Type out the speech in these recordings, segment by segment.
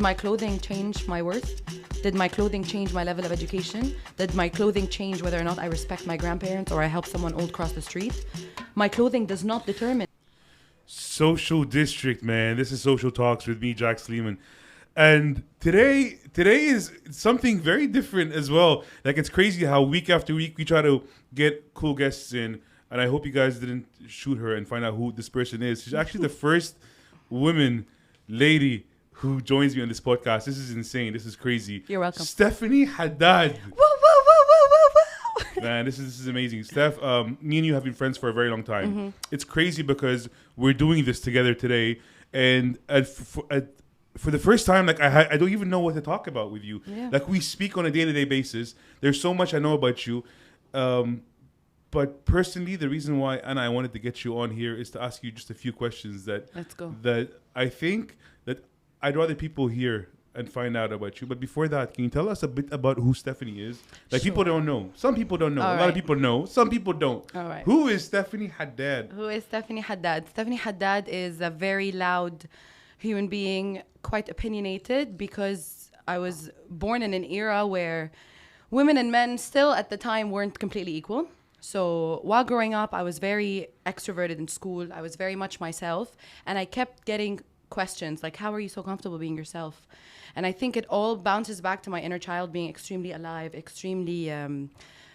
my clothing change my worth? Did my clothing change my level of education? Did my clothing change whether or not I respect my grandparents or I help someone old cross the street? My clothing does not determine. Social District, man. This is Social Talks with me, Jack Sleiman. And today is something very different as well. Like, it's crazy how week after week we try to get cool guests in. And I hope you guys didn't shoot her and find out who this person is. She's actually the first lady who joins me on this podcast. This is insane. This is crazy. You're welcome. Stephanie Haddad. Whoa, whoa, whoa, whoa, whoa, whoa. Man, this is amazing. Steph, me and you have been friends for a very long time. Mm-hmm. It's crazy because we're doing this together today. And for the first time, like I don't even know what to talk about with you. Yeah. Like, we speak on a day-to-day basis. There's so much I know about you. But personally, the reason why I wanted to get you on here is to ask you just a few questions that I think that I'd rather people hear and find out about you. But before that, can you tell us a bit about who Stephanie is? Like, sure. People don't know. Some people don't know. A lot of people know. Some people don't. All right. Who is Stephanie Haddad? Who is Stephanie Haddad? Stephanie Haddad is a very loud human being, quite opinionated, because I was born in an era where women and men still at the time weren't completely equal. So while growing up, I was very extroverted in school. I was very much myself. And I kept getting questions like, how are you so comfortable being yourself? And I think it all bounces back to my inner child being extremely alive, extremely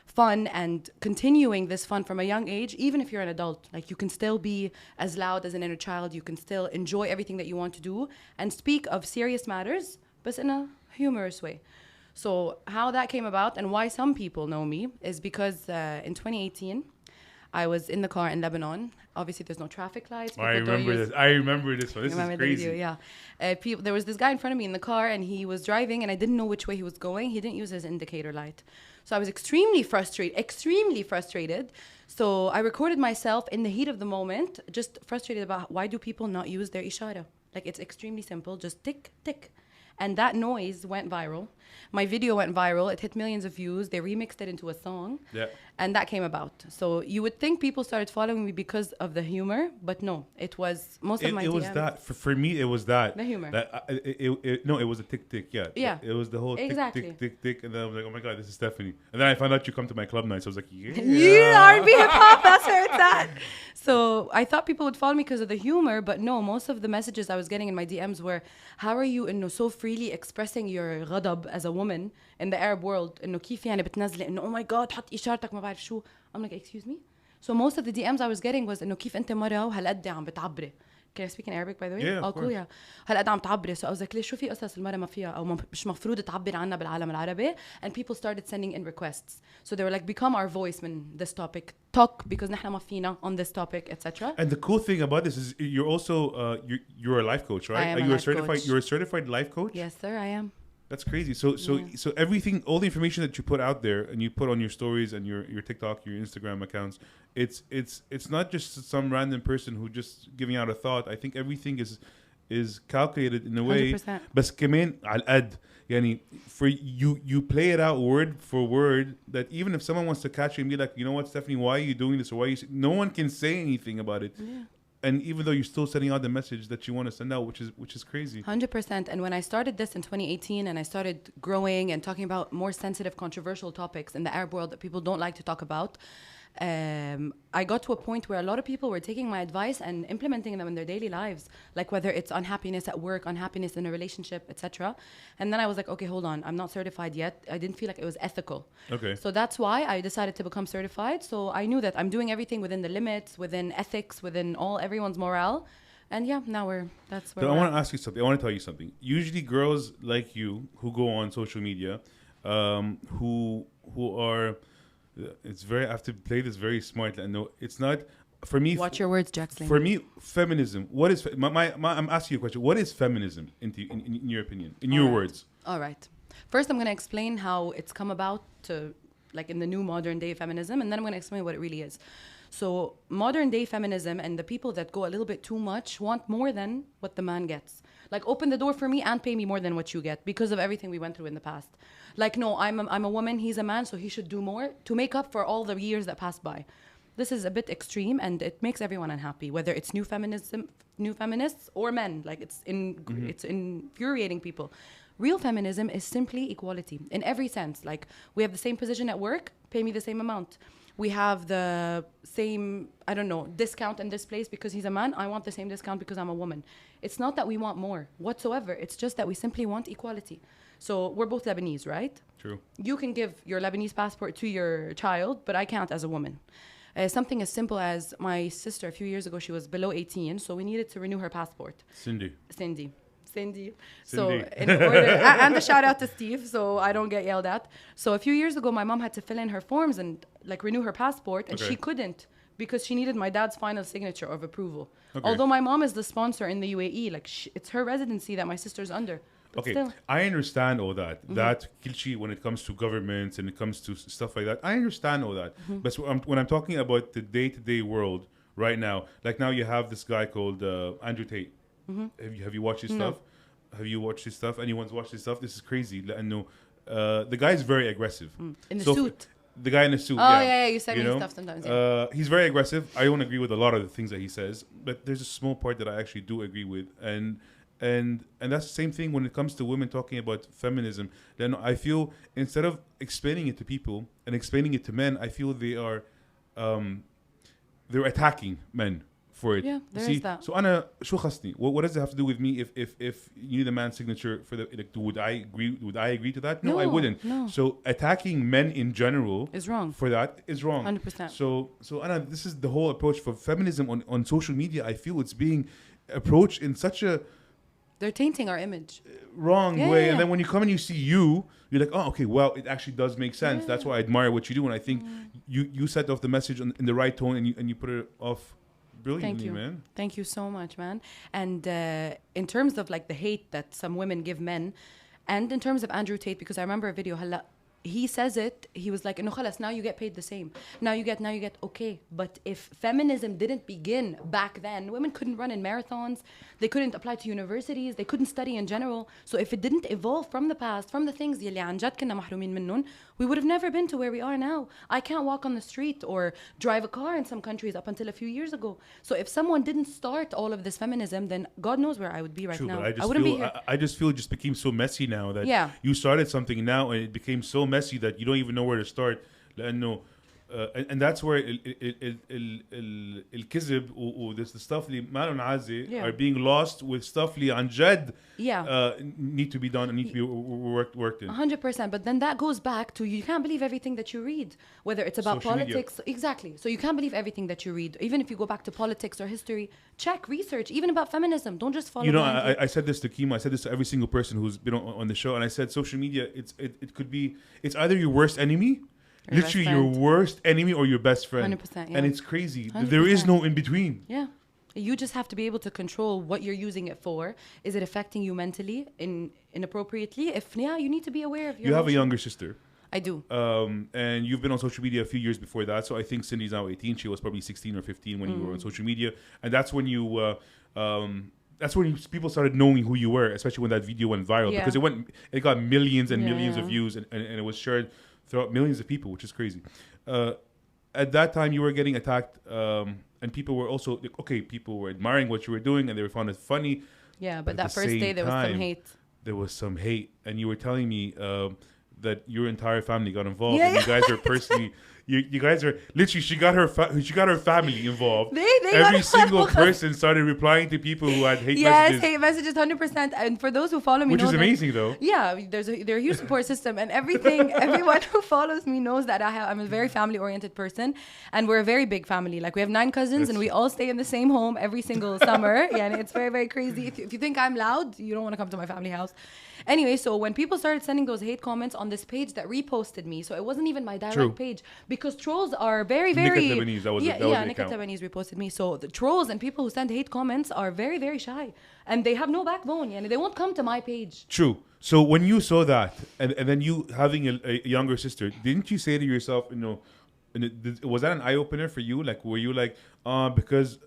fun, and continuing this fun from a young age. Even if you're an adult, like, you can still be as loud as an inner child. You can still enjoy everything that you want to do and speak of serious matters, but in a humorous way. So how that came about and why some people know me is because in 2018, I was in the car in Lebanon. Obviously, there's no traffic lights. I remember this one. This is crazy. Video, yeah. There was this guy in front of me in the car, and he was driving, and I didn't know which way he was going. He didn't use his indicator light. So I was extremely frustrated. So I recorded myself in the heat of the moment, just frustrated about why do people not use their ishara? Like, it's extremely simple, just tick, tick. And that noise went viral. My video went viral. It hit millions of views. They remixed it into a song. Yeah. And that came about. So you would think people started following me because of the humor, but no. It was most of my DMs. It was that. For me, it was that. The humor. No, it was a tick, tick, yeah. Yeah. It was the whole exactly. tick, tick, tick, tick. And then I was like, oh my God, this is Stephanie. And then I found out you come to my club night. So I was like, yeah. Yeah, R&B hip hop, that's where it's at. So I thought people would follow me because of the humor, but no, most of the messages I was getting in my DMs were, how are you so freely expressing your غضب as a woman in the Arab world? إنه كيف يعني بتنزلي إنه oh my God حط إشارتك ما بعرف شو. I'm like, excuse me? So most of the DMs I was getting was إنه كيف أنت مرة وهالقد عم بتعبري. Can I speak in Arabic, by the way? Yeah, of course. Yeah. هالقد عم تعبري. So I was like, ليش شو في قصص المرة ما فيها أو مش مفروض تعبر عنها بالعالم العربي? And people started sending in requests. So they were like, become our voice من this topic. Talk because نحن ما فينا on this topic, etc. And the cool thing about this is you're also you're a life coach, right? I am You're a certified life coach? Yes, sir, I am. That's crazy. So everything, all the information that you put out there and you put on your stories and your TikTok, your Instagram accounts, it's not just some random person who just giving out a thought. I think everything is calculated in a way. 100%. بس كمان على القد. يعني for you play it out word for word that even if someone wants to catch you and be like, you know what, Stephanie, why are you doing this, or why no one can say anything about it. Yeah. And even though you're still sending out the message that you want to send out, which is crazy. 100%. And when I started this in 2018 and I started growing and talking about more sensitive, controversial topics in the Arab world that people don't like to talk about, I got to a point where a lot of people were taking my advice and implementing them in their daily lives, like whether it's unhappiness at work, unhappiness in a relationship, etc. And then I was like, okay, hold on, I'm not certified yet. I didn't feel like it was ethical. Okay. So that's why I decided to become certified. So I knew that I'm doing everything within the limits, within ethics, within everyone's morale. And yeah, that's where I want to ask you something. I want to tell you something. Usually girls like you who go on social media, who are... I have to play this very smartly. I know it's not for me. Watch your words, Jack Sleiman. For me, feminism. What is I'm asking you a question. What is feminism in your opinion? In your words. All right. First, I'm going to explain how it's come about to, like, in the new modern day feminism, and then I'm going to explain what it really is. So, modern day feminism and the people that go a little bit too much want more than what the man gets. Like, open the door for me and pay me more than what you get because of everything we went through in the past. Like, no, I'm a woman, he's a man, so he should do more to make up for all the years that passed by. this is a bit extreme and it makes everyone unhappy, whether it's new feminists or men. Like it's infuriating people. Real feminism is simply equality in every sense. Like we have the same position at work, pay me the same amount. We have the same, I don't know, discount in this place because he's a man. I want the same discount because I'm a woman. It's not that we want more whatsoever. It's just that we simply want equality. So we're both Lebanese, right? True. You can give your Lebanese passport to your child, but I can't as a woman. Something as simple as my sister, a few years ago, she was below 18, so we needed to renew her passport. Cindy. So in order, and a shout out to Steve, so I don't get yelled at. So a few years ago, my mom had to fill in her forms and like renew her passport, and she couldn't because she needed my dad's final signature of approval. Although my mom is the sponsor in the UAE, like it's her residency that my sister's under. But still. I understand all that. That kilchi when it comes to governments and it comes to stuff like that. I understand all that. But when I'm talking about the day-to-day world right now, like now you have this guy called Andrew Tate. Have you watched his stuff? Have you watched his stuff? Anyone's watched his stuff? This is crazy. I know the guy is very aggressive. In the suit. The guy in the suit. Oh yeah, you send me stuff sometimes. Yeah. He's very aggressive. I don't agree with a lot of the things that he says, but there's a small part that I actually do agree with, and that's the same thing when it comes to women talking about feminism. Then I feel instead of explaining it to people and explaining it to men, I feel they're attacking men for it. Yeah, there is that. So Anna, what does it have to do with me if you need a man's signature for the like, would I agree to that? No, I wouldn't. No. So attacking men in general is wrong. For that is wrong. 100%. So Anna, this is the whole approach for feminism on social media. I feel it's being approached in such a they're tainting our image. Wrong way. And then when you come and you see you're like, oh, okay, well, it actually does make sense. That's why I admire what you do. And I think you set off the message in the right tone and you put it off brilliantly, man. Thank you so much, man. And in terms of like the hate that some women give men, and in terms of Andrew Tate, because I remember a video, he says it, he was like, no, khalas, now you get paid the same. Now you get, okay. But if feminism didn't begin back then, women couldn't run in marathons, they couldn't apply to universities, they couldn't study in general. So if it didn't evolve from the past, from the things يلي عن جد كنا محرومين منهم, we would have never been to where we are now. I can't walk on the street or drive a car in some countries up until a few years ago. So if someone didn't start all of this feminism, then God knows where I would be right now. But I wouldn't be here. I just feel it just became so messy now that you started something now and it became so messy that you don't even know where to start. And that's where الكذب وthis the stuff اللي ما لهم عازة are being lost with stuff اللي عن جد need to be done and need to be worked in. 100%. But then that goes back to you can't believe everything that you read, whether it's about social politics. Media. Exactly. So you can't believe everything that you read. Even if you go back to politics or history, check, research, even about feminism. Don't just follow. I said this to Kima. I said this to every single person who's been on the show. And I said social media, it could be, it's either your worst enemy, literally your worst enemy, or your best friend. 100%. And it's crazy. 100%. There is no in between. Yeah. You just have to be able to control what you're using it for. Is it affecting you mentally, inappropriately? If you need to be aware of your You have a younger sister. I do. And you've been on social media a few years before that. So I think Cindy's now 18. She was probably 16 or 15 when you were on social media. And that's when people started knowing who you were, especially when that video went viral. Because it got millions and millions of views and it was shared throughout millions of people, which is crazy. At that time, you were getting attacked, and people were also people were admiring what you were doing, and they found it funny. Yeah, but that first day there was some hate. There was some hate, and you were telling me that your entire family got involved, and you guys are personally. You guys are literally. She got her family involved. Every single person started replying to people who had hate messages. Yes, hate messages, 100%. And for those who follow me, which is amazing, though. Yeah, they're a huge support system, and everything. Everyone who follows me knows that I'm a very family-oriented person, and we're a very big family. Like we have 9 cousins, and we all stay in the same home every single summer. Yeah, and it's very, very crazy. If you think I'm loud, you don't want to come to my family house. Anyway, so when people started sending those hate comments on this page that reposted me, so it wasn't even my direct page, because trolls are very, very... Nikat Lebanese, that was Nikat Lebanese reposted me. So the trolls and people who send hate comments are very, very shy. And they have no backbone. They won't come to my page. True. So when you saw that, and then you having a younger sister, didn't you say to yourself, was that an eye-opener for you? Like, were you like, because...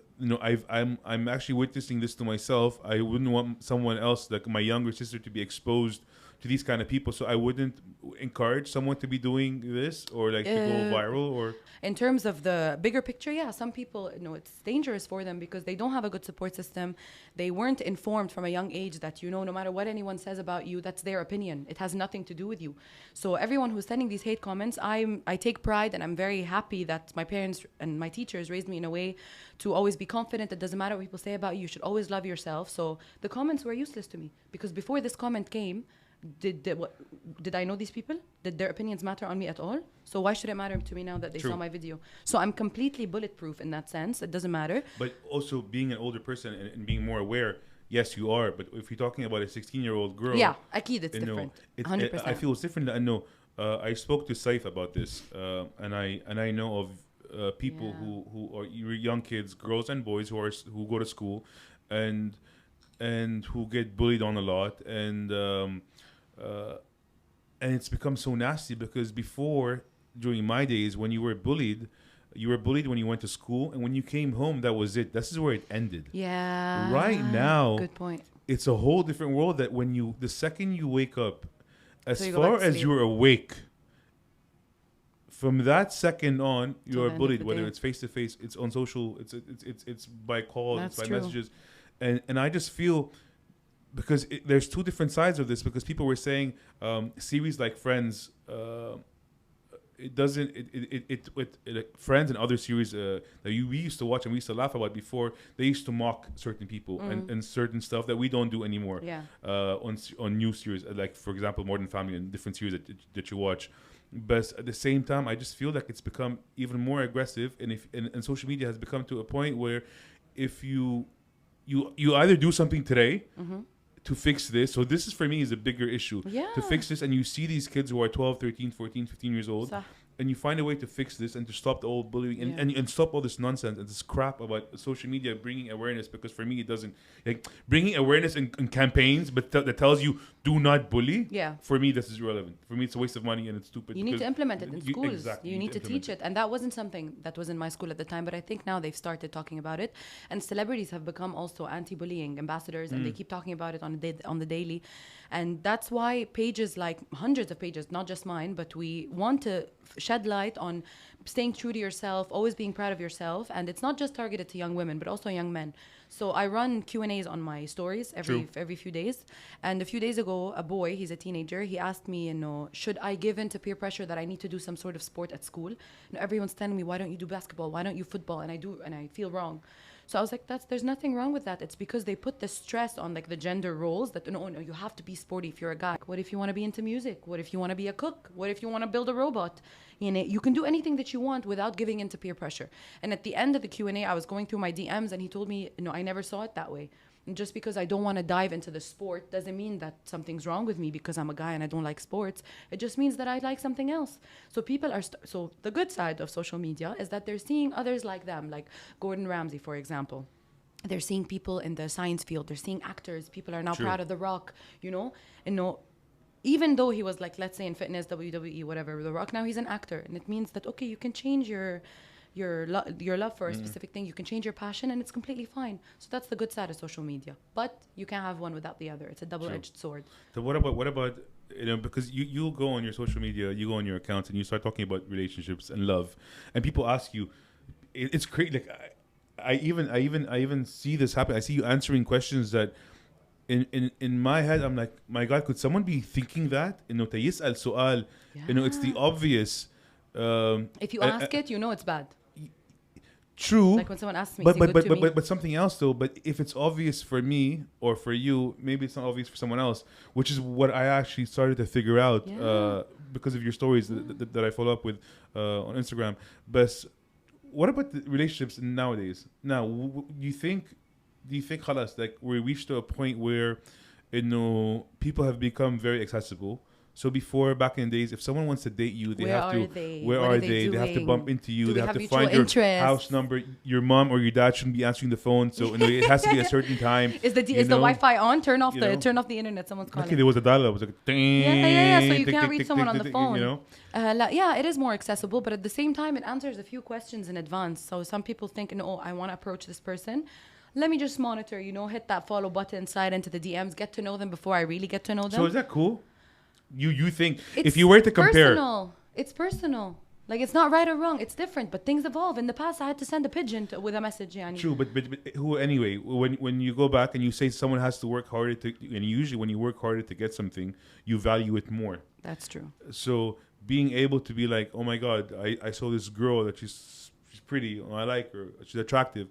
I'm actually witnessing this to myself. I wouldn't want someone else, like my younger sister, to be exposed to these kind of people. So I wouldn't encourage someone to be doing this or like to go viral or. In terms of the bigger picture, yeah, some people, it's dangerous for them because they don't have a good support system. They weren't informed from a young age that, no matter what anyone says about you, that's their opinion. It has nothing to do with you. So everyone who's sending these hate comments, I take pride and I'm very happy that my parents and my teachers raised me in a way to always be confident. It doesn't matter what people say about you. You should always love yourself. So the comments were useless to me because before this comment came, did I know these people? Did their opinions matter on me at all? So why should it matter to me now that they saw my video? So I'm completely bulletproof in that sense. It doesn't matter. But also being an older person and being more aware, yes, you are. But if you're talking about a 16-year-old girl, yeah, akid, it's different. 100%. I feel it's different. I know. I spoke to Saif about this, and I know of people who are young kids, girls and boys who go to school, and who get bullied on a lot, and it's become so nasty because before, during my days, when you were bullied when you went to school, and when you came home, that was it. This is where it ended. Yeah. Right now, good point. It's a whole different world that the second you wake up, as far as you're awake, from that second on, you are bullied. Whether it's face to face, it's on social, it's by call, it's by messages, and I just feel. Because there's two different sides of this. Because people were saying series like Friends, it doesn't. Friends and other series that we used to watch and we used to laugh about before. They used to mock certain people and certain stuff that we don't do anymore. Yeah. On new series, like for example, Modern Family and different series that you watch. But at the same time, I just feel like it's become even more aggressive, and social media has become to a point where if you either do something today. Mm-hmm. To fix this. So this is for me is a bigger issue. Yeah. To fix this, and you see these kids who are 12, 13, 14, 15 years old, and you find a way to fix this and to stop the old bullying and stop all this nonsense and this crap about social media bringing awareness, because for me it doesn't, like, bringing awareness in campaigns but that tells you do not bully. Yeah. For me this is irrelevant. For me it's a waste of money and it's stupid. You need to implement it in schools. Exactly, you need to teach it, and that wasn't something that was in my school at the time, but I think now they've started talking about it, and celebrities have become also anti-bullying ambassadors, and they keep talking about it on the daily, and that's why pages, like hundreds of pages, not just mine, but we want to shed light on staying true to yourself, always being proud of yourself, and it's not just targeted to young women but also young men. So I run Q&As on my stories every few days, and a few days ago a boy, he's a teenager, he asked me, should I give in to peer pressure that I need to do some sort of sport at school? Everyone's telling me, why don't you do basketball, why don't you football, and I feel wrong. So I was like, there's nothing wrong with that. It's because they put the stress on like the gender roles that no, you have to be sporty if you're a guy. What if you want to be into music? What if you want to be a cook? What if you want to build a robot? You can do anything that you want without giving into peer pressure. And at the end of the Q&A, I was going through my DMs and he told me, I never saw it that way. And just because I don't want to dive into the sport doesn't mean that something's wrong with me because I'm a guy and I don't like sports. It just means that I like something else. So people are so the good side of social media is that they're seeing others like them, like Gordon Ramsay, for example. They're seeing people in the science field. They're seeing actors. People are now proud of The Rock, even though he was like, let's say in fitness, WWE, whatever, The Rock, now he's an actor. And it means that, okay, you can change your love for a specific thing. You can change your passion, and it's completely fine. So that's the good side of social media. But you can't have one without the other. It's a double-edged sword. So what about because you go on your social media, you go on your accounts, and you start talking about relationships and love, and people ask you, it's crazy. Like I even see this happen. I see you answering questions that. In my head, I'm like, my God, could someone be thinking that? يسأل سؤال. It's the obvious. If you ask it, it's bad. True. Like when someone asks me, but something else though. But if it's obvious for me or for you, maybe it's not obvious for someone else, which is what I actually started to figure out because of your stories that I follow up with on Instagram. But what about the relationships nowadays? Now, do you think khalas, like we reached to a point where people have become very accessible? So before, back in the days, if someone wants to date you, they have to. Where are they? They have to bump into you. They have to find your house number. Your mom or your dad shouldn't be answering the phone, so it has to be a certain time. Is the Wi-Fi on? Turn off the internet. Someone's calling. Okay, there was a dial-up. It was like yeah. So you can't reach someone on the phone. It is more accessible, but at the same time, it answers a few questions in advance. So some people think, I want to approach this person. Let me just monitor, hit that follow button, slide into the DMs, get to know them before I really get to know them. So is that cool? you think if you were to compare, it's personal. Like, it's not right or wrong. It's different, but things evolve. In the past, I had to send a pigeon with a message. Yani. True, but who anyway? When you go back and you say someone has to work harder to, and usually when you work harder to get something, you value it more. That's true. So being able to be like, oh my God, I saw this girl that she's pretty, or I like her, she's attractive.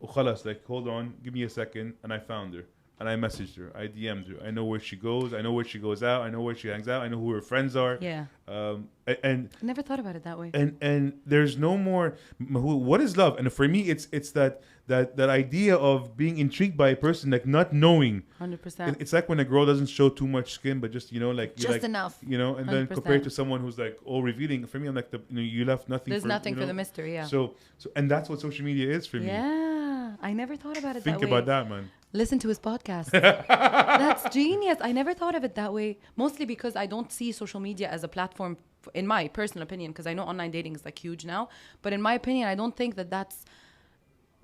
Oh, khalas, like, hold on, give me a second, and I found her. And I messaged her. I DM'd her. I know where she goes. I know where she goes out. I know where she hangs out. I know who her friends are. Yeah. And I never thought about it that way. And there's no more. What is love? And for me, it's that idea of being intrigued by a person, like not knowing. 100%. It's like when a girl doesn't show too much skin, but just like just like, enough. And 100%. Then compared to someone who's like all revealing. For me, I'm like you left nothing. There's nothing for the mystery. Yeah. So and that's what social media is for me. Yeah, I never thought about it that way. Think about that, man. Listen to his podcast. That's genius. I never thought of it that way. Mostly because I don't see social media as a platform, in my personal opinion, because I know online dating is like huge now. But in my opinion, I don't think that that's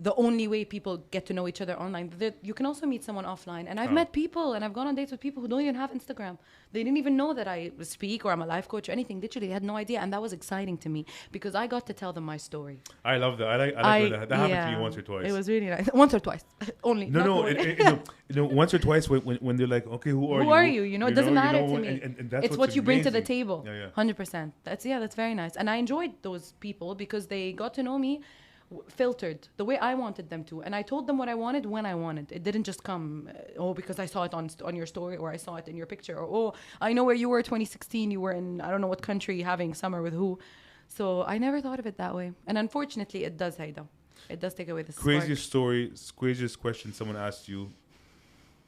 the only way people get to know each other online. You can also meet someone offline. And I've met people and I've gone on dates with people who don't even have Instagram. They didn't even know that I speak or I'm a life coach or anything. Literally, they had no idea. And that was exciting to me because I got to tell them my story. I love that. I like that. That happened to me once or twice. It was really nice. Once or twice. Only. No, once or twice when they're like, okay, who are you? Who are you? It doesn't matter to me. And that's it's what you bring to the table. Yeah. 100%. That's very nice. And I enjoyed those people because they got to know me filtered the way I wanted them to, and I told them what I wanted when I wanted. It didn't just come because I saw it on your story, or I saw it in your picture, or I know where you were 2016, you were in I don't know what country having summer with who. So I never thought of it that way, and unfortunately it does, Haida. It does take away the craziest story, craziest question someone asked you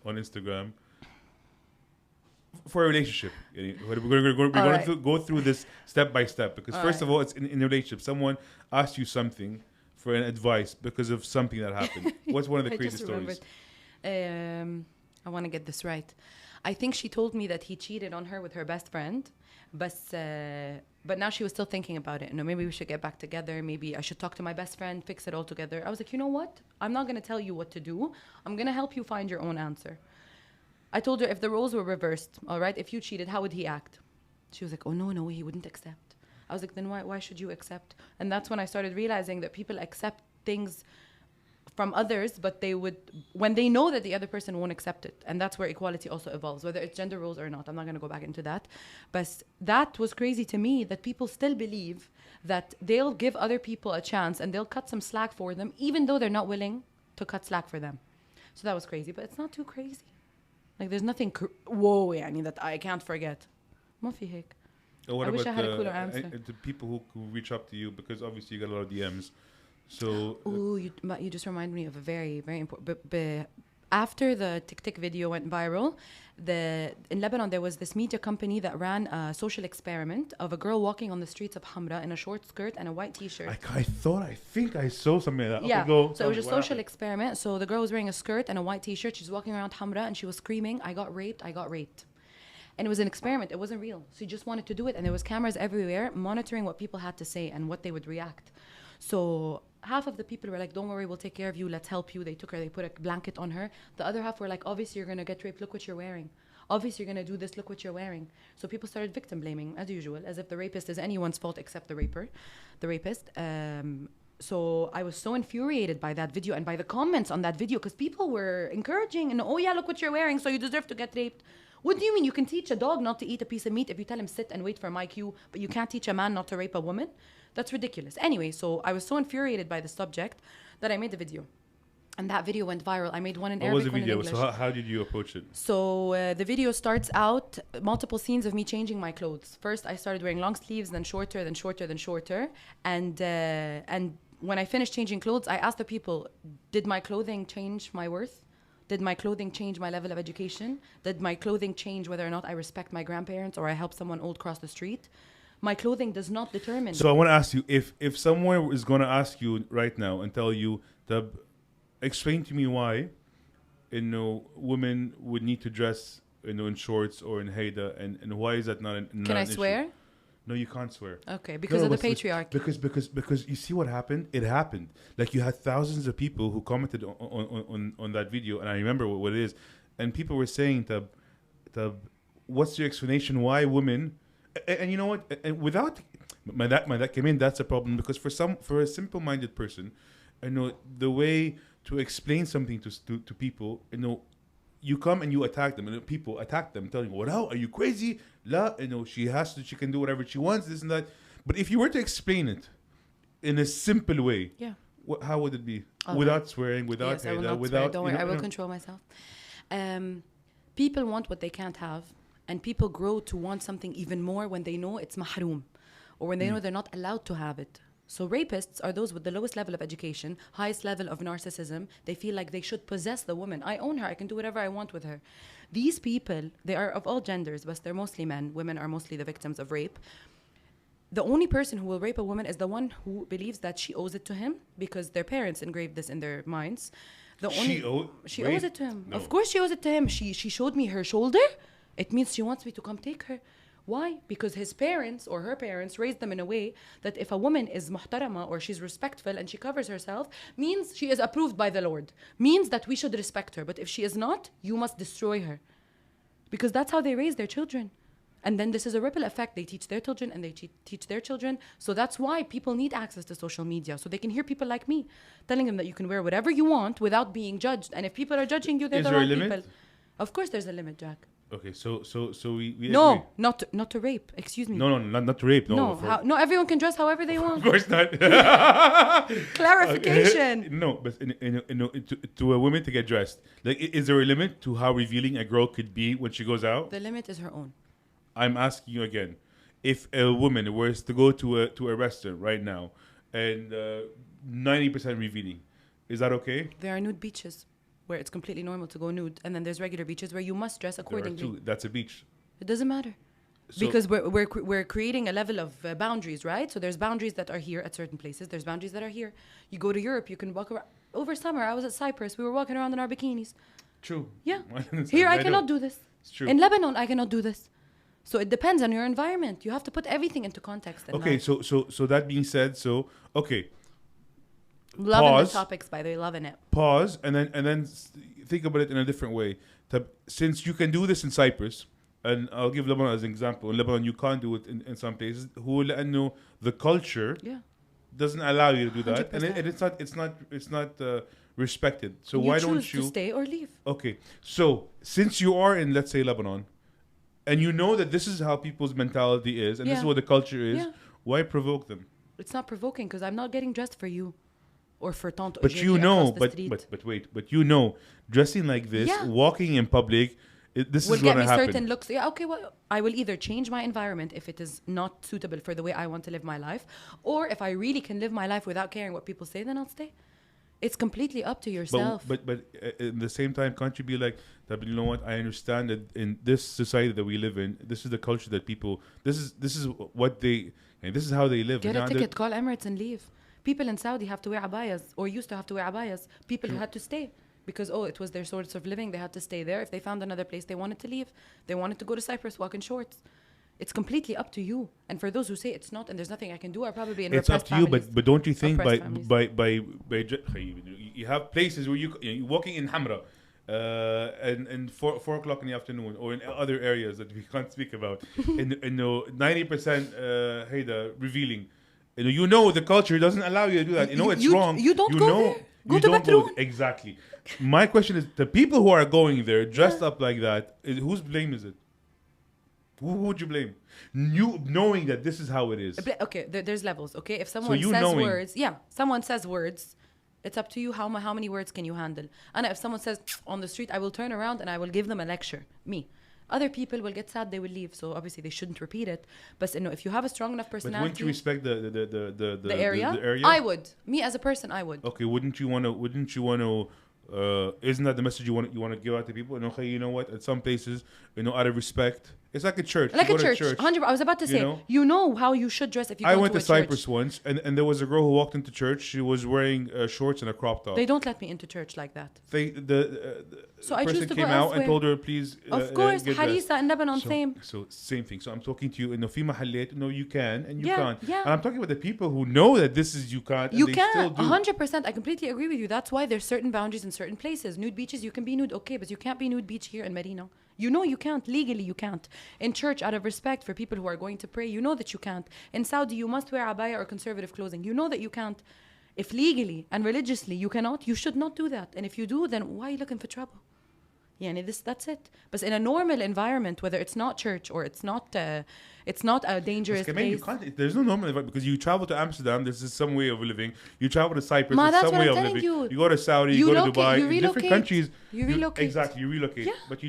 on Instagram for a relationship. We're going to go through this step by step because first of all, it's in a relationship. Someone asked you something for an advice because of something that happened. What's one of the craziest stories? I want to get this right. I think she told me that he cheated on her with her best friend, but now she was still thinking about it. Maybe we should get back together. Maybe I should talk to my best friend, fix it all together. I was like, you know what? I'm not going to tell you what to do. I'm going to help you find your own answer. I told her if the roles were reversed, all right, if you cheated, how would he act? She was like, oh, no, he wouldn't accept. I was like, then why should you accept? And that's when I started realizing that people accept things from others, but they would, when they know that the other person won't accept it. And that's where equality also evolves, whether it's gender roles or not. I'm not going to go back into that. But that was crazy to me, that people still believe that they'll give other people a chance and they'll cut some slack for them, even though they're not willing to cut slack for them. So that was crazy, but it's not too crazy. Like, there's nothing, that I can't forget. ما في هيك. What I wish I had a cooler answer. The people who reach up to you, because obviously you got a lot of DMs. So. You just remind me of a very, very important. But after the TikTok video went viral, in Lebanon there was this media company that ran a social experiment of a girl walking on the streets of Hamra in a short skirt and a white T-shirt. I think I saw something like that. Yeah. Okay, so it was a social experiment. So the girl was wearing a skirt and a white T-shirt. She's walking around Hamra and she was screaming, "I got raped! I got raped!" And it was an experiment. It wasn't real. She just wanted to do it. And there was cameras everywhere monitoring what people had to say and what they would react. So half of the people were like, don't worry, we'll take care of you. Let's help you. They took her. They put a blanket on her. The other half were like, obviously, you're going to get raped. Look what you're wearing. Obviously, you're going to do this. Look what you're wearing. So people started victim blaming, as usual, as if the rapist is anyone's fault except the rapist. So I was so infuriated by that video and by the comments on that video because people were encouraging and, oh, yeah, look what you're wearing. So you deserve to get raped. What do you mean? You can teach a dog not to eat a piece of meat if you tell him sit and wait for my cue, but you can't teach a man not to rape a woman? That's ridiculous. Anyway, so I was so infuriated by the subject that I made the video. And that video went viral. I made one in Arabic, one in English. What was the video? So how did you approach it? So the video starts out, multiple scenes of me changing my clothes. First, I started wearing long sleeves, then shorter, then shorter, then shorter. And when I finished changing clothes, I asked the people, did my clothing change my worth? Did my clothing change my level of education? Did my clothing change whether or not I respect my grandparents or I help someone old cross the street? My clothing does not determine. So I want to ask you, if someone is going to ask you right now and tell you, explain to me why, women would need to dress, in shorts or in Haida, and why is that not an issue? Can I swear? No, you can't swear. Okay, because of the patriarchy. Because you see what happened? It happened. Like, you had thousands of people who commented on that video, and I remember what it is. And people were saying, what's your explanation why women? And you know what? And without my that I mean that's a problem because for a simple-minded person, you know the way to explain something to people, you know, you come and you attack them, and people attack them, telling, "What? How are you crazy? La, you know, she can do whatever she wants, this and that." But if you were to explain it in a simple way, yeah, how would it be? All without right. swearing, without Yes, I will hate, not without. swear. Don't worry, I will control myself. People want what they can't have, and people grow to want something even more when they know it's mahroom, or when they know they're not allowed to have it. So rapists are those with the lowest level of education, highest level of narcissism. They feel like they should possess the woman. I own her. I can do whatever I want with her. These people, they are of all genders, but they're mostly men. Women are mostly the victims of rape. The only person who will rape a woman is the one who believes that she owes it to him because their parents engraved this in their minds. She owes it to him. No. Of course she owes it to him. She showed me her shoulder. It means she wants me to come take her. Why? Because his parents or her parents raised them in a way that if a woman is muhtarama or she's respectful and she covers herself, means she is approved by the Lord. Means that we should respect her. But if she is not, you must destroy her. Because that's how they raise their children. And then this is a ripple effect. They teach their children and they teach their children. So that's why people need access to social media. So they can hear people like me telling them that you can wear whatever you want without being judged. And if people are judging you, they're the wrong people. Of course there's a limit, Jack. Okay, so we no, agree. not to rape. Excuse me. No, not to rape. No, everyone can dress however they want. Of course not. Clarification. No, but to a woman to get dressed, like, is there a limit to how revealing a girl could be when she goes out? The limit is her own. I'm asking you again, if a woman was to go to a restaurant right now and 90% revealing, is that okay? There are nude beaches where it's completely normal to go nude, and then there's regular beaches where you must dress accordingly. There are two. That's a beach. It doesn't matter. So because we're creating a level of boundaries, right? So there's boundaries that are here at certain places. There's boundaries that are here. You go to Europe, you can walk around. Over summer, I was at Cyprus. We were walking around in our bikinis. True. Yeah. Here, I cannot do this. It's true. In Lebanon, I cannot do this. So it depends on your environment. You have to put everything into context. Okay, so that being said, okay. Loving the topics, by the way, loving it. Pause, and then think about it in a different way. Since you can do this in Cyprus, and I'll give Lebanon as an example. In Lebanon, you can't do it in some places. لأنه the culture doesn't allow you to do that, 100%. And it's not respected. So why don't you choose to stay or leave? Okay, so since you are in, let's say, Lebanon, and you know that this is how people's mentality is, and this is what the culture is, why provoke them? It's not provoking because I'm not getting dressed for you. Or for Tante but you know, but you know, dressing like this, walking in public, this is going to happen. Certain looks. Yeah, okay. Well, I will either change my environment if it is not suitable for the way I want to live my life, or if I really can live my life without caring what people say, then I'll stay. It's completely up to yourself. But at the same time, can't you be like, you know what? I understand that in this society that we live in, this is the culture that people. This is what they, and this is how they live. Get a ticket, call Emirates, and leave. People in Saudi have to wear abayas, or used to have to wear abayas. People who had to stay because it was their source of living. They had to stay there. If they found another place, they wanted to leave. They wanted to go to Cyprus, walk in shorts. It's completely up to you. And for those who say it's not and there's nothing I can do, are probably in repressed families. It's up to you, but don't you think by you have places where you're walking in Hamra and 4 o'clock in the afternoon, or in other areas that we can't speak about, in 90% revealing. You know the culture doesn't allow you to do that. You know it's wrong. You don't go there. Go to Batroun. Exactly. My question is, the people who are going there dressed up like that, whose blame is it? Who would you blame? You knowing that this is how it is. Okay, there's levels. Okay, if someone says words, someone says words, it's up to you how many words can you handle. And if someone says on the street, I will turn around and I will give them a lecture. Me. Other people will get sad, they will leave. So obviously they shouldn't repeat it. But if you have a strong enough personality, but wouldn't you respect the area? The area? I would. Me as a person, I would. Okay, wouldn't you want to? Isn't that the message you want to give out to people? Okay, you know what? At some places, out of respect, it's like a church. Like a church. 100%. I was about to say, you know how you should dress if you go to a church. I went to Cyprus once, and there was a girl who walked into church. She was wearing shorts and a crop top. They don't let me into church like that. So I person came out and told her, please. Of course, Harissa and Lebanon, same. So same thing. So I'm talking to you. في محلات, you can and you can't. Yeah. And I'm talking about the people who know that this is you can't. You and can. Still do. 100%. I completely agree with you. That's why there's certain boundaries in certain places. Nude beaches, you can be nude, okay, but you can't be nude beach here in Medina. You know you can't. Legally, you can't. In church, out of respect for people who are going to pray, you know that you can't. In Saudi, you must wear abaya or conservative clothing. You know that you can't. If legally and religiously you cannot, you should not do that. And if you do, then why are you looking for trouble? That's it. But in a normal environment, whether it's not church or it's not a dangerous place. There's no normal environment because you travel to Amsterdam. This is some way of living. You travel to Cyprus. Ma, there's that's some what way I'm of telling living. you. You go to Saudi. You go to Dubai. You relocate. Different countries. You relocate. Exactly. You relocate. Yeah. But you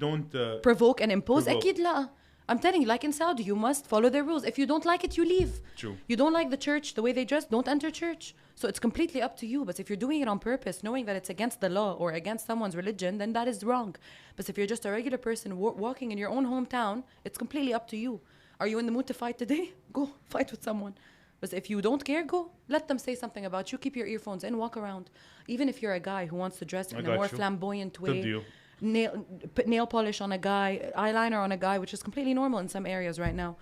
don't provoke and impose. provoke. أكيد لا. I'm telling you, like in Saudi, you must follow their rules. If you don't like it, you leave. True. You don't like the church, the way they dress, don't enter church. So it's completely up to you. But if you're doing it on purpose, knowing that it's against the law or against someone's religion, then that is wrong. But if you're just a regular person walking in your own hometown, it's completely up to you. Are you in the mood to fight today? Go fight with someone. But if you don't care, go. Let them say something about you. Keep your earphones in, walk around. Even if you're a guy who wants to dress in a more flamboyant way. Good deal. Put nail polish on a guy, eyeliner on a guy, which is completely normal in some areas right now.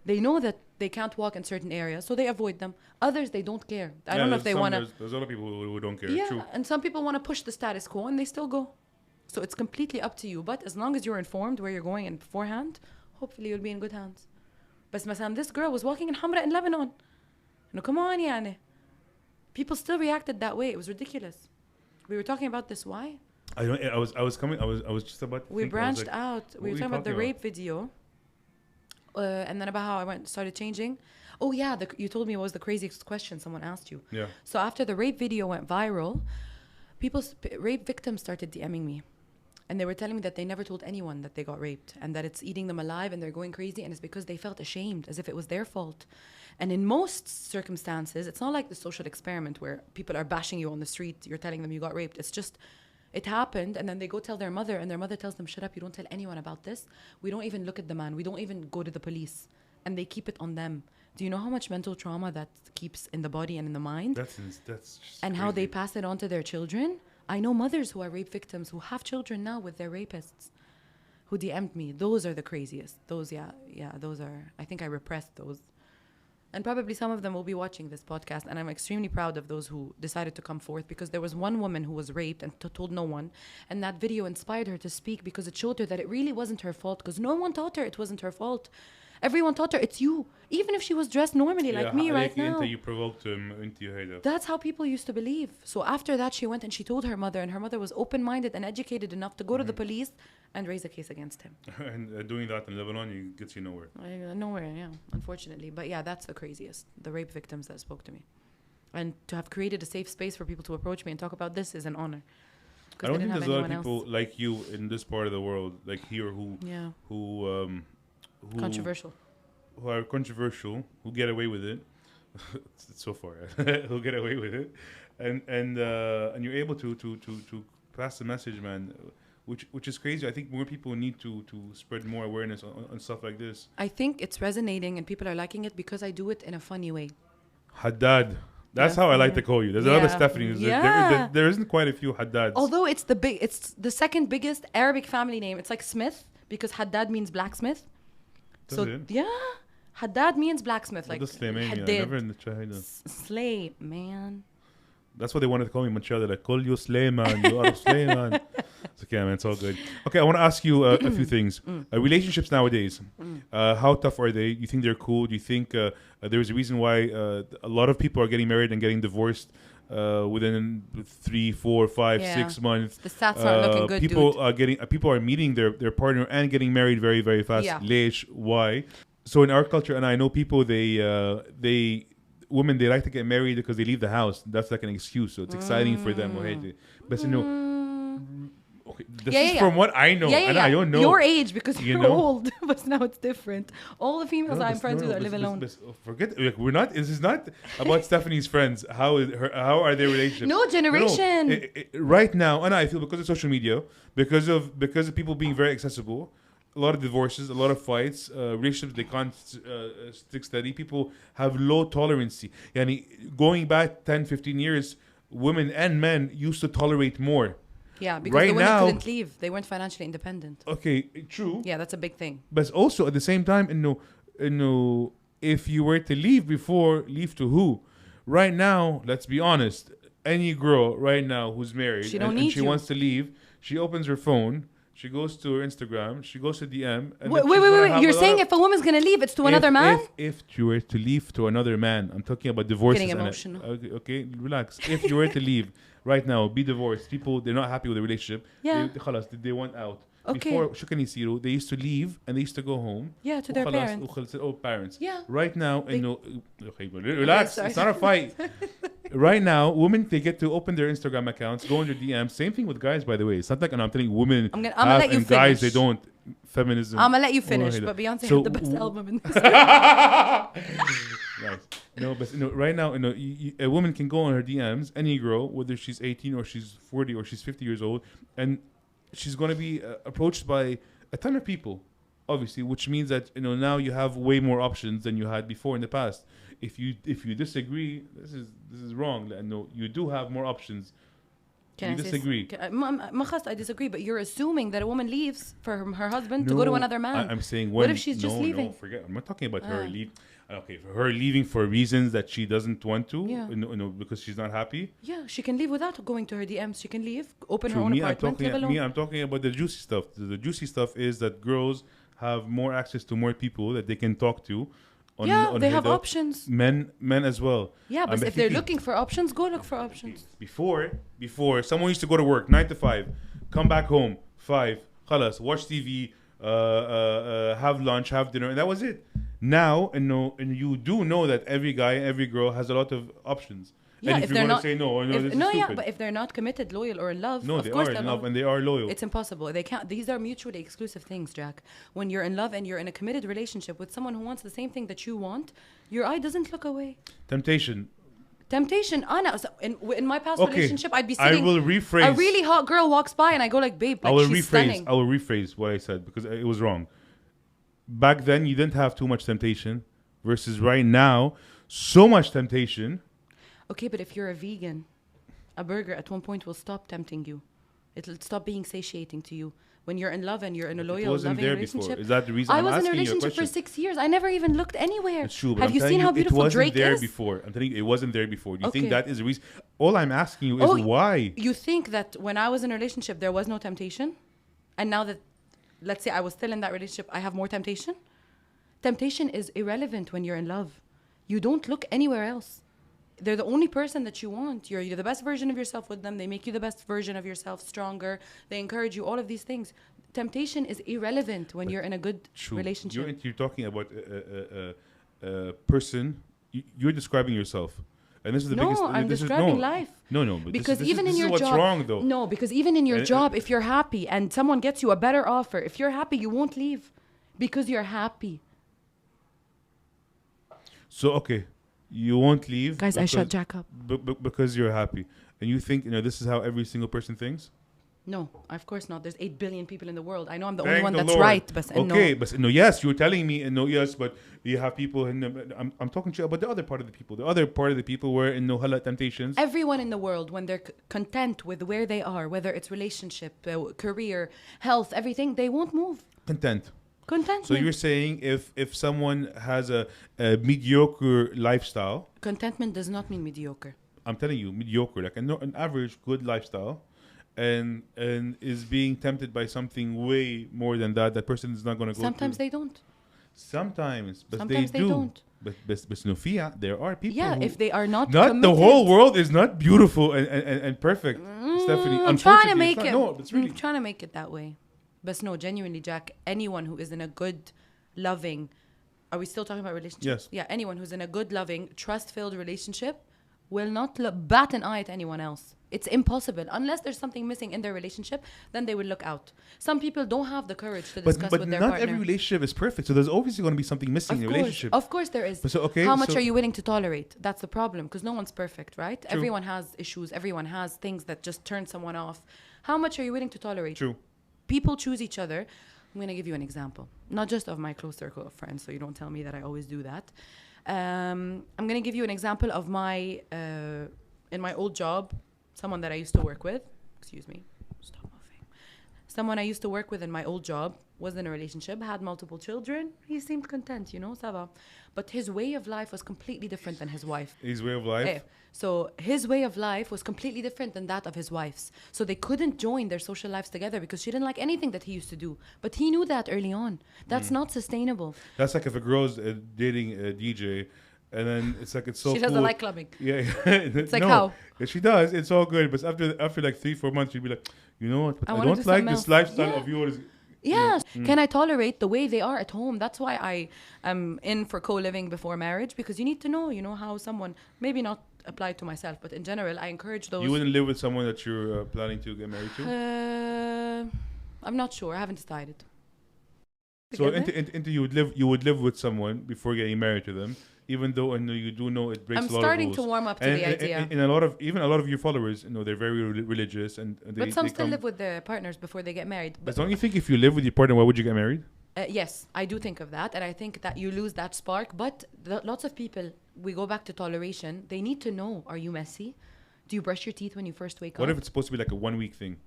They know that they can't walk in certain areas, so they avoid them. Others, they don't care. I don't know if they want to. There's a lot of people who don't care. Yeah, True. and some people want to push the status quo, and they still go. So it's completely up to you. But as long as you're informed where you're going in beforehand, hopefully you'll be in good hands. But مثلا, this girl was walking in Hamra in Lebanon. No, come on, يعني. People still reacted that way. It was ridiculous. We were talking about this. Why? I was just about. We branched out. We were talking about the rape about? video, and then about how I started changing. Oh yeah, you told me what was the craziest question someone asked you. Yeah. So after the rape video went viral, rape victims started DMing me, and they were telling me that they never told anyone that they got raped, and that it's eating them alive, and they're going crazy, and it's because they felt ashamed, as if it was their fault. And in most circumstances, it's not like the social experiment where people are bashing you on the street. You're telling them you got raped. It's just. It happened, and then they go tell their mother, and their mother tells them, shut up, you don't tell anyone about this. We don't even look at the man. We don't even go to the police. And they keep it on them. Do you know how much mental trauma that keeps in the body and in the mind? That's just and crazy. How they pass it on to their children? I know mothers who are rape victims who have children now with their rapists who DM'd me. Those are the craziest. Those are, I think I repressed those. And probably some of them will be watching this podcast. And I'm extremely proud of those who decided to come forth, because there was one woman who was raped and told no one. And that video inspired her to speak, because it showed her that it really wasn't her fault, because no one taught her it wasn't her fault. Everyone taught her it's you. Even if she was dressed normally like me right now. You provoked him into your head. That's how people used to believe. So after that, she went and she told her mother, and her mother was open-minded and educated enough to go to the police and raise a case against him. And doing that in Lebanon gets you nowhere. Nowhere, yeah, unfortunately. But yeah, that's the craziest. The rape victims that spoke to me. And to have created a safe space for people to approach me and talk about this is an honor. I don't think there's a lot of people like you in this part of the world, like here, who controversial. Who are controversial, who get away with it. It's so far, who get away with it, and you're able to pass the message, man, which is crazy. I think more people need to spread more awareness on stuff like this. I think it's resonating and people are liking it because I do it in a funny way. Haddad. That's how I like to call you. There's a lot of Stephanies. Yeah. There isn't quite a few Haddads. Although it's the second biggest Arabic family name. It's like Smith, because Haddad means blacksmith. Does it? Yeah, Haddad means blacksmith. Like Sleiman. Never in the China. Sleiman. That's what they wanted to call me, Manchal. They're like, call you Sleiman. You are Sleiman. It's okay, man. It's all good. Okay, I want to ask you a few things. Relationships nowadays, how tough are they? Do you think they're cool? Do you think there's a reason why a lot of people are getting married and getting divorced within 3, 4, 5, 6 months? The stats aren't looking good, people are meeting their partner and getting married very, very fast. Yeah. Lesh, why? So in our culture, and I know people, women, they like to get married because they leave the house. That's like an excuse. So it's exciting for them. But okay, this is from what I know. And I don't know your age, because you're old. But now it's different. All the females I'm friends with live alone. Forget. We're not. This is not about Stephanie's friends. How are their relationships? No generation. No. Right now, and I feel because of social media, because of people being very accessible. A lot of divorces, a lot of fights, relationships they can't stick steady. People have low tolerance. Going back 10, 15 years, women and men used to tolerate more. Yeah, because the women couldn't leave. They weren't financially independent. Okay, true. Yeah, that's a big thing. But also at the same time, if you were to leave before, leave to who? Right now, let's be honest. Any girl right now who's married she wants to leave, she opens her phone. She goes to her Instagram. She goes to DM. And Wait. You're saying if a woman's gonna leave, it's to another man? If you were to leave to another man, I'm talking about divorces. Getting emotional. Okay, relax. If you were to leave right now, be divorced. People, they're not happy with the relationship. Yeah. They want out. Okay. Before Shukran Yisiru, they used to leave and they used to go home. Yeah, to their parents. Parents. Yeah. Right now, okay, relax. It's not a fight. Right now, women, they get to open their Instagram accounts, go on their DMs. Same thing with guys, by the way. It's not like I'm telling women I'm gonna let you and finish. guys, they don't. Feminism. I'm gonna let you finish, but Beyonce had the best album in this. Nice. No, but right now, a woman can go on her DMs, any girl, whether she's 18 or she's 40 or she's 50 years old, and she's going to be approached by a ton of people, obviously, which means that now you have way more options than you had before in the past. If you disagree, this is wrong. No, you do have more options. You disagree. I disagree, but you're assuming that a woman leaves for her husband to go to another man. I'm saying what if she's just leaving? No, forget. I'm not talking about her leave. Okay, for her leaving for reasons that she doesn't want to, because she's not happy. Yeah, she can leave without going to her DMs. She can leave, open her own apartment, live alone. I'm talking about the juicy stuff. The juicy stuff is that girls have more access to more people that they can talk to. They have options. Men as well. Yeah, but if they're looking for options, go look for options. Before someone used to go to work 9 to 5, come back home 5, khalas, watch TV, have lunch, have dinner, and that was it. Now, and you do know that every guy, every girl has a lot of options. Yeah, and if you're going to say this is stupid. But if they're not committed, loyal, or in love, no, of they course are in love and they are loyal. It's impossible. They can't. These are mutually exclusive things, Jack. When you're in love and you're in a committed relationship with someone who wants the same thing that you want, your eye doesn't look away. Temptation. Anna, in my past relationship, I'd be sitting. I will rephrase. A really hot girl walks by and I go like, babe, she's stunning. I will rephrase what I said because it was wrong. Back then, you didn't have too much temptation, versus right now, so much temptation. Okay, but if you're a vegan, a burger at one point will stop tempting you. It'll stop being satiating to you. When you're in love and you're in a loyal, loving relationship. Before. Is that the reason I was in a relationship for 6 years. I never even looked anywhere. It's true, Have you seen how beautiful Drake is? It wasn't there before. I'm telling you, it wasn't there before. Do you think that is the reason? All I'm asking you is why. You think that when I was in a relationship, there was no temptation? And now that, let's say I was still in that relationship, I have more temptation? Temptation is irrelevant when you're in love. You don't look anywhere else. They're the only person that you want. You're the best version of yourself with them. They make you the best version of yourself, stronger. They encourage you, all of these things. Temptation is irrelevant when you're in a good relationship. You're talking about a person. You're describing yourself. And this is the biggest... No, I'm describing life. No, but because this even in your what's job, wrong, though. No, because even in your job, if you're happy and someone gets you a better offer, if you're happy, you won't leave because you're happy. So, okay. You won't leave. Guys, I shut Jack up. Because you're happy. And you think, this is how every single person thinks? No, of course not. There's 8 billion people in the world. I know I'm the only one that's right. But yes, you're telling me, yes, but you have people, I'm talking to you about the other part of the people. The other part of the people were in hala temptations. Everyone in the world, when they're content with where they are, whether it's relationship, career, health, everything, they won't move. Contentment. So you're saying if someone has a mediocre lifestyle... Contentment does not mean mediocre. I'm telling you, mediocre, like an average good lifestyle, and is being tempted by something way more than that person is not going to go Sometimes they don't. Sometimes they do. Don't. But Nufia, there are people if they are not committed. The whole world is not beautiful and perfect, Stephanie. I'm trying to make it. I'm trying to make it that way. But no, genuinely, Jack, anyone who is in a good, loving... Are we still talking about relationships? Yes. Yeah, anyone who's in a good, loving, trust-filled relationship will not bat an eye at anyone else. It's impossible. Unless there's something missing in their relationship, then they will look out. Some people don't have the courage to discuss with their partner. But not every relationship is perfect. So there's obviously going to be something missing in a relationship. Of course there is. How much are you willing to tolerate? That's the problem. Because no one's perfect, right? True. Everyone has issues. Everyone has things that just turn someone off. How much are you willing to tolerate? True. People choose each other. I'm going to give you an example. Not just of my close circle of friends, so you don't tell me that I always do that. I'm going to give you an example of in my old job, someone that I used to work with. Excuse me. Stop moving. Someone I used to work with in my old job was in a relationship, had multiple children. He seemed content, ça va. But his way of life was completely different than his wife. His way of life? So his way of life was completely different than that of his wife's. So they couldn't join their social lives together because she didn't like anything that he used to do. But he knew that early on. That's not sustainable. That's like if a girl's dating a DJ and then it's like, it's so she doesn't cool. like clubbing. Yeah. It's like how? She does. It's all good. But after like 3-4 months, she'd be like, you know what? But I don't do like something this else. lifestyle of yours. Yes. Can I tolerate the way they are at home? That's why I am in for co-living before marriage, because you need to know, how someone, maybe not applied to myself, but in general, I encourage those. You wouldn't live with someone that you're planning to get married to? I'm not sure. I haven't decided. So into you would live with someone before getting married to them, even though I know you do know it breaks a lot of rules. I'm starting to warm up to the idea. And a lot of your followers, they're very religious and but some still live with their partners before they get married. But don't you think if you live with your partner, why would you get married? Yes, I do think of that, and I think that you lose that spark. But lots of people, we go back to toleration. They need to know: are you messy? Do you brush your teeth when you first wake up? What if it's supposed to be like a 1 week thing?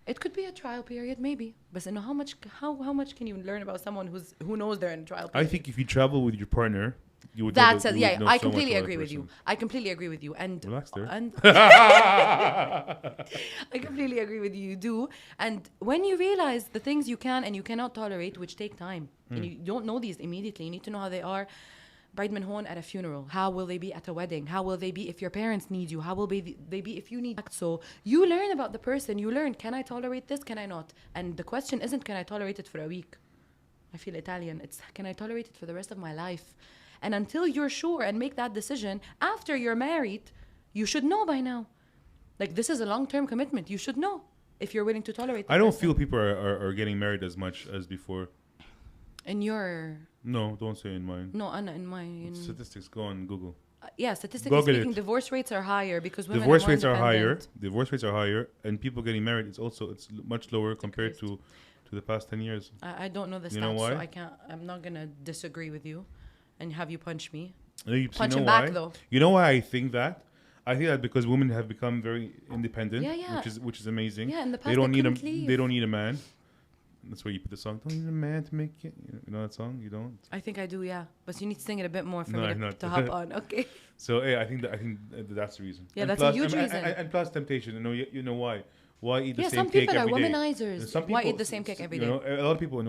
It could be a trial period, maybe. But how much can you learn about someone who knows they're in a trial period? I think if you travel with your partner, you would. I completely agree with you. I completely agree with you. And relax there. And I completely agree with you. You do. And when you realize the things you can and you cannot tolerate, which take time, and you don't know these immediately, you need to know how they are. Bride من هون at a funeral. How will they be at a wedding? How will they be if your parents need you? How will they be if you need? So you learn about the person. You learn, can I tolerate this? Can I not? And the question isn't, can I tolerate it for a week? I feel Italian. It's, can I tolerate it for the rest of my life? And until you're sure and make that decision, after you're married, you should know by now. Like, this is a long-term commitment. You should know if you're willing to tolerate it. I don't feel people are getting married as much as before. In your... No, don't say in mine. No, Anna, in mine. Statistics, go on Google. Statistically Google speaking, it. divorce rates are higher because women Divorce are more rates are higher. independent. Divorce rates are higher, and people getting married it's much lower compared to the past 10 years. I don't know the stats, You know why? so I'm not gonna disagree with you, and have you punch me. Punch him back though. You know why I think that? I think that because women have become very independent, Yeah. which is amazing. Yeah, in the past they don't couldn't leave. they don't need a man. That's where you put the song. Don't need a man to make it. You know that song? You don't? I think I do, yeah. But you need to sing it a bit more for No, me I'm not. to hop on. Okay. So I think that's the reason. Yeah, and that's plus, a huge reason. And plus temptation. You know why? Why eat the same some cake people are every day? womanizers. Some Why people- eat the same cake every you day? know, a lot of people I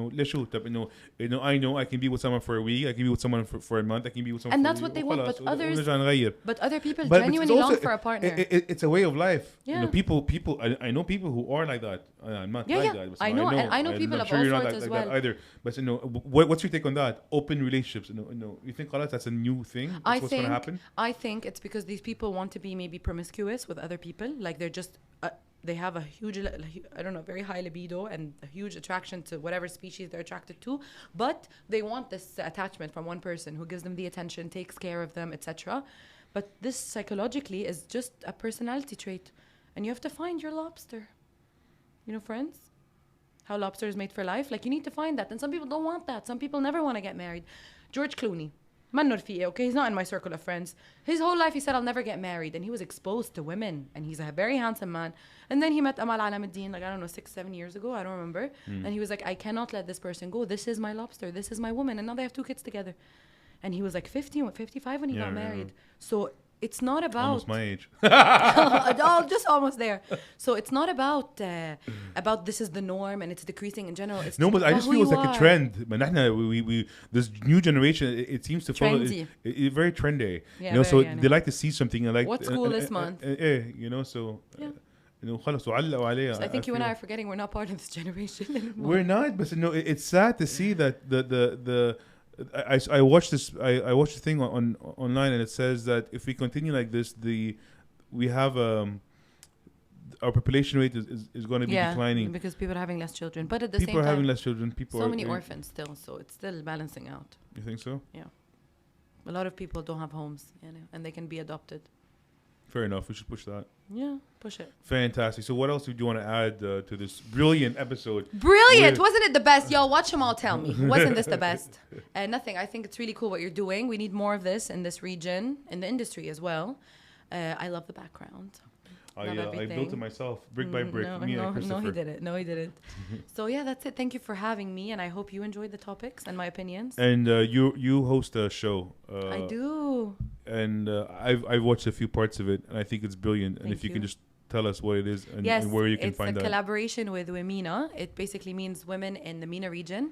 know I can be with someone for a week. I can be with someone for a month. I can be with someone. And for that's a what they week. want. وخلاص. But others people But genuinely it's also- long for a partner. It's a way of life. Yeah. You know, people. I know people who are like that. I'm not like that. But I know, and I know and people I'm of sure all you're not sorts like as that well. either. But what's your take on that? Open relationships. You think that's a new thing? That's what's going to happen? I think it's because these people want to be maybe promiscuous with other people. Like they're just. They have a huge, very high libido and a huge attraction to whatever species they're attracted to. But they want this attachment from one person who gives them the attention, takes care of them, etc. But this psychologically is just a personality trait. And you have to find your lobster. Friends? How lobster is made for life? Like, you need to find that. And some people don't want that. Some people never want to get married. George Clooney. Man Norfiye, okay? He's not in my circle of friends. His whole life he said, I'll never get married. And he was exposed to women. And he's a very handsome man. And then he met Amal Alamuddin, 6-7 years ago. I don't remember. And he was like, I cannot let this person go. This is my lobster. This is my woman. And now they have 2 kids together. And he was 50 or 55 when he got married. So it's not about... Almost my age. Just almost there. So it's not about this is the norm and it's decreasing in general. It's No, but I just feel it's like a trend. But we this new generation, it seems to follow. It's very trendy. Yeah, so they like to see something. And like what's cool this month? So. Yeah. خلص وعلقوا عليها. So I think you and I are forgetting we're not part of this generation anymore. We're not, but it's sad to see that I watched this. I watched the thing online, and it says that if we continue like this, we have our population rate is going to be declining because people are having less children. But at the people same are time, having less children. So many orphans still, so it's still balancing out. You think so? Yeah, a lot of people don't have homes, and they can be adopted. Fair enough. We should push that. Yeah, push it. Fantastic. So what else do you want to add to this brilliant episode? Brilliant! Wasn't it the best? Y'all watch them all tell me. Wasn't this the best? Nothing. I think it's really cool what you're doing. We need more of this in this region, in the industry as well. I love the background. I built it myself, brick by brick. No, Me and Christopher. No, he didn't. So yeah, that's it. Thank you for having me, and I hope you enjoyed the topics and my opinions. And you host a show. I do. And I've watched a few parts of it, and I think it's brilliant. And if you can just tell us what it is and, yes, and where you can find it's that. a collaboration with Wemina. It basically means women in the MENA region.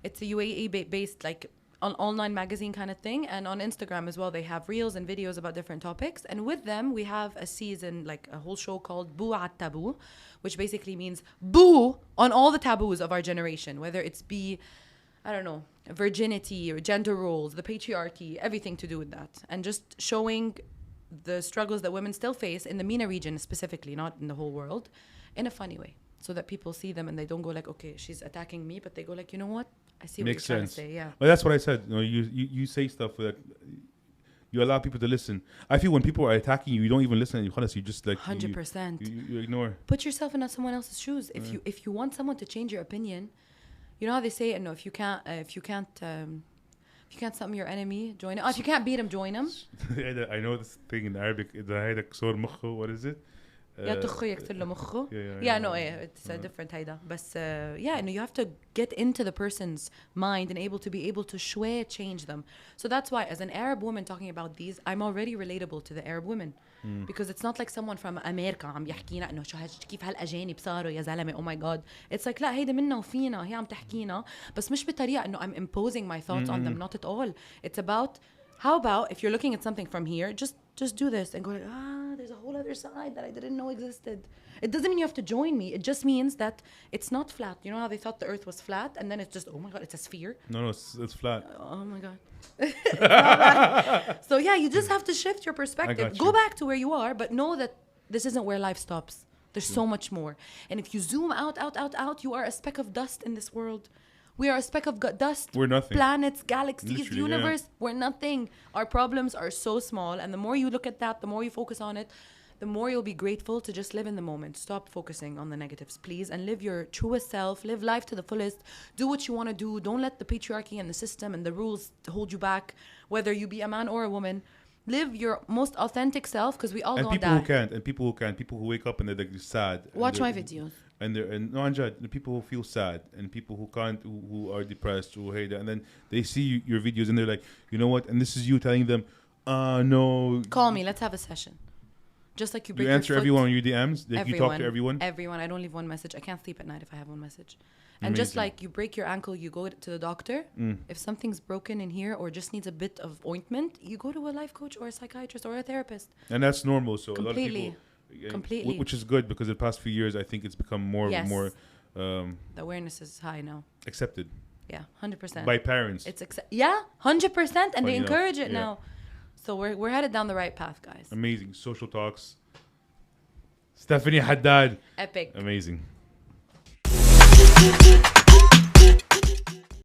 It's a UAE based like on online magazine kind of thing, and on Instagram as well they have reels and videos about different topics, and with them we have a season, like a whole show called Boo at Taboo, which basically means boo on all the taboos of our generation, whether it's I don't know, virginity or gender roles, the patriarchy, everything to do with that, and just showing the struggles that women still face in the MENA region specifically, not in the whole world, in a funny way, so that people see them and they don't go like, okay, she's attacking me, but they go like, you know what, I see what you're trying to say. Yeah. Well, that's what I said. You say stuff that you allow people to listen. I feel when people are attacking you, you don't even listen. You just like 100%. You ignore. Put yourself in someone else's shoes. If you want someone to change your opinion, you know how they say, no, if you can't sum your enemy, join him. Oh, if you can't beat him, join him. I know this thing in Arabic. What is it? يا تخو يكسر له مخه. Yeah, no, it's a different هيدا. But yeah, you have to get into the person's mind and able to شوية change them. So that's why, as an Arab woman talking about these, I'm already relatable to the Arab women. Because it's not like someone from America عم يحكينا إنه كيف هالأجانب صاروا يا زلمة. Oh my God. It's like لا هيدا منا وفينا, هي عم تحكينا بس مش بطريقة إنه I'm imposing my thoughts on them. Not at all. It's about, how about if you're looking at something from here, just do this and go like, there's a whole other side that I didn't know existed. It doesn't mean you have to join me. It just means that it's not flat. You know how they thought the earth was flat, and then it's just, oh my God, it's a sphere? No, it's flat. Oh my God. So yeah, you just have to shift your perspective. Go back to where you are, but know that this isn't where life stops. There's so much more. And if you zoom out, you are a speck of dust in this world. We are a speck of dust. We're nothing. Planets, galaxies, Literally, universe. Yeah. We're nothing. Our problems are so small. And the more you look at that, the more you focus on it, the more you'll be grateful to just live in the moment. Stop focusing on the negatives, please. And live your truest self. Live life to the fullest. Do what you want to do. Don't let the patriarchy and the system and the rules hold you back, whether you be a man or a woman. Live your most authentic self, because we all gonna die. And people who wake up and they're like sad. Watch my videos. And the people who feel sad, and people who can't, who are depressed, who hate it, and then they see your videos and they're like, you know what? And this is you telling them, no. Call me. Let's have a session. Just like you break answer your foot. Everyone on your DMs. Like you talk to everyone. Everyone. I don't leave one message. I can't sleep at night if I have one message. And just like you break your ankle, you go to the doctor. If something's broken in here or just needs a bit of ointment, you go to a life coach or a psychiatrist or a therapist. And that's normal. So completely. A lot of people, completely. Which is good, because the past few years, I think it's become more and more. The awareness is high now. Accepted. Yeah, 100%. By parents. It's 100%, and they encourage it now. So we're headed down the right path, guys. Amazing. Social talks. Stephanie Haddad. Epic. Amazing.